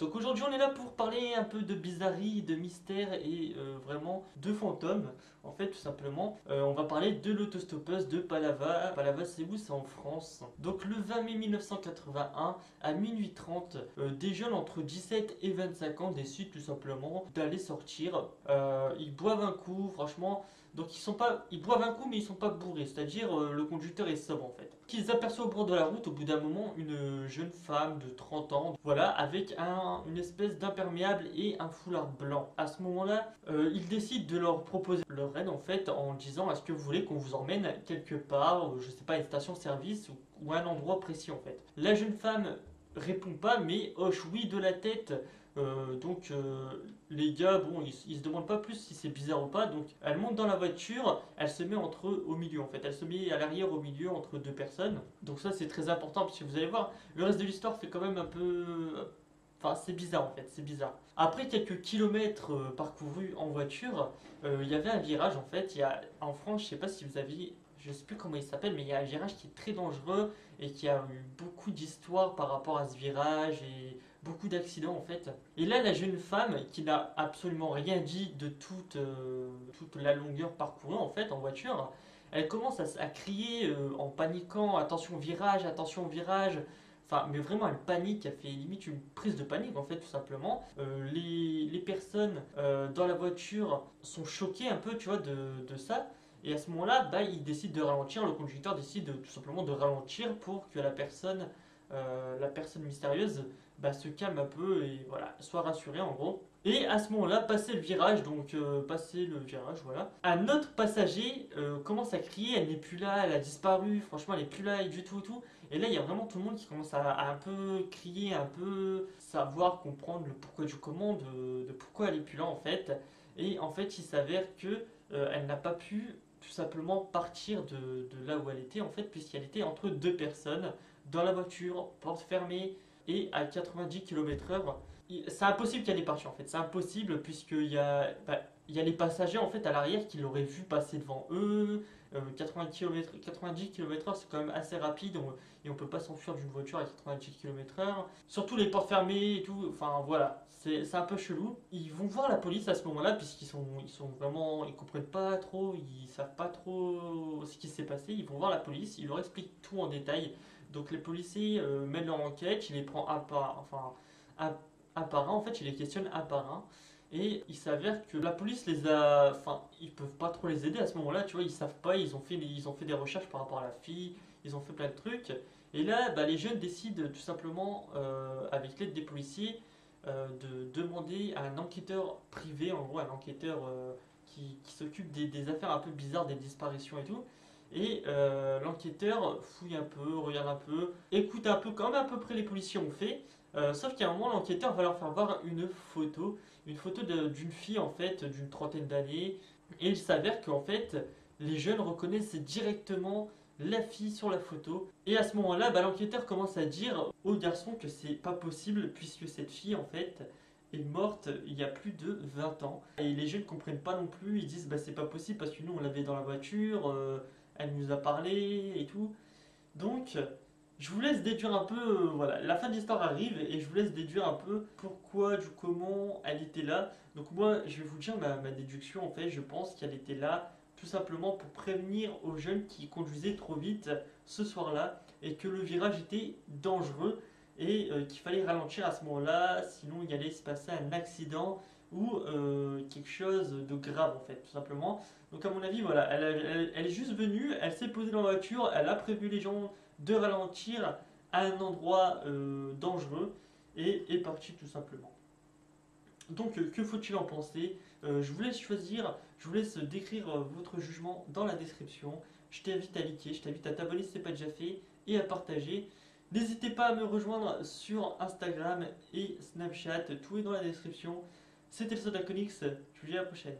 Donc aujourd'hui on est là pour parler un peu de bizarrerie, de mystère et vraiment de fantômes. En fait tout simplement on va parler de l'autostoppeuse de Palava. Palava c'est où? C'est en France. Donc le 20 mai 1981 à minuit 30, des jeunes entre 17 et 25 ans décident tout simplement d'aller sortir. Ils boivent un coup, franchement. Donc ils boivent un coup mais ils sont pas bourrés, c'est-à-dire le conducteur est sobre en fait. Qu'ils aperçoivent au bord de la route au bout d'un moment une jeune femme de 30 ans, voilà, avec une espèce d'imperméable et un foulard blanc. À ce moment-là, ils décident de leur proposer leur aide en fait en disant est-ce que vous voulez qu'on vous emmène quelque part, je sais pas, une station-service ou un endroit précis en fait. La jeune femme répond pas mais hoche oui de la tête. Les gars, bon, ils se demandent pas plus si c'est bizarre ou pas. Donc elle monte dans la voiture, elle se met entre eux au milieu en fait. Elle se met à l'arrière au milieu entre deux personnes. Donc ça c'est très important parce que vous allez voir, le reste de l'histoire fait quand même un peu. Enfin, c'est bizarre en fait, c'est bizarre. Après quelques kilomètres parcourus en voiture, il y avait un virage en fait. En France, je sais pas si vous avez, je sais plus comment il s'appelle, mais il y a un virage qui est très dangereux et qui a eu beaucoup d'histoires par rapport à ce virage et beaucoup d'accidents en fait. Et là, la jeune femme qui n'a absolument rien dit de toute la longueur parcourue en fait en voiture, elle commence à crier en paniquant, attention virage. Enfin, mais vraiment, elle panique, elle fait limite une prise de panique en fait, tout simplement. Les personnes dans la voiture sont choquées un peu, tu vois, de ça. Et à ce moment-là, bah, il décide de ralentir, le conducteur décide tout simplement de ralentir pour que la personne mystérieuse bah, se calme un peu et voilà, soit rassurée en gros. Et à ce moment-là, passer le virage, voilà. Un autre passager commence à crier, elle n'est plus là, elle a disparu, franchement elle n'est plus là du tout et tout. Et là il y a vraiment tout le monde qui commence à un peu crier, un peu savoir, comprendre le pourquoi du comment, de pourquoi elle n'est plus là en fait. Et en fait il s'avère que elle n'a pas pu tout simplement partir de là où elle était en fait, puisqu'elle était entre deux personnes dans la voiture, porte fermée et à 90 km/h. C'est impossible qu'elle ait parti en fait, c'est impossible il y a les passagers en fait à l'arrière qui l'auraient vu passer devant eux. 90 km/h c'est quand même assez rapide et on peut pas s'enfuir d'une voiture à 90 km/h. Surtout les portes fermées et tout, enfin voilà, c'est un peu chelou. Ils vont voir la police à ce moment-là ils sont vraiment, ils comprennent pas trop, ils savent pas trop ce qui s'est passé. Ils vont voir la police, ils leur expliquent tout en détail. Donc les policiers mènent leur enquête, ils les prennent un, un par un, en fait, ils les questionnent un par un. Et il s'avère que la police les a. Enfin, ils peuvent pas trop les aider à ce moment-là, tu vois, ils savent pas, ils ont fait des recherches par rapport à la fille, ils ont fait plein de trucs. Et là, bah, les jeunes décident tout simplement, avec l'aide des policiers, de demander à un enquêteur privé, en gros, un enquêteur qui s'occupe des affaires un peu bizarres, des disparitions et tout. Et l'enquêteur fouille un peu, regarde un peu, écoute un peu comme à peu près les policiers ont fait. Sauf qu'à un moment, l'enquêteur va leur faire voir une photo d'une fille en fait, d'une trentaine d'années. Et il s'avère qu'en fait, les jeunes reconnaissent directement la fille sur la photo. Et à ce moment-là, bah, l'enquêteur commence à dire au garçon que c'est pas possible puisque cette fille en fait est morte il y a plus de 20 ans. Et les jeunes comprennent pas non plus, ils disent bah c'est pas possible parce que nous on l'avait dans la voiture, elle nous a parlé et tout. Donc je vous laisse déduire un peu, voilà, la fin de l'histoire arrive et je vous laisse déduire un peu pourquoi, du comment elle était là. Donc moi, je vais vous dire ma déduction en fait, je pense qu'elle était là tout simplement pour prévenir aux jeunes qui conduisaient trop vite ce soir-là et que le virage était dangereux et qu'il fallait ralentir à ce moment-là, sinon il allait se passer un accident ou quelque chose de grave en fait, tout simplement. Donc à mon avis, voilà, elle est juste venue, elle s'est posée dans la voiture, elle a prévu les gens de ralentir à un endroit dangereux et est parti tout simplement. Donc que faut-il en penser? Je vous laisse choisir, je vous laisse décrire votre jugement dans la description. Je t'invite à liker, je t'invite à t'abonner si ce n'est pas déjà fait et à partager. N'hésitez pas à me rejoindre sur Instagram et Snapchat, tout est dans la description. C'était le Sodaconix, je vous dis à la prochaine.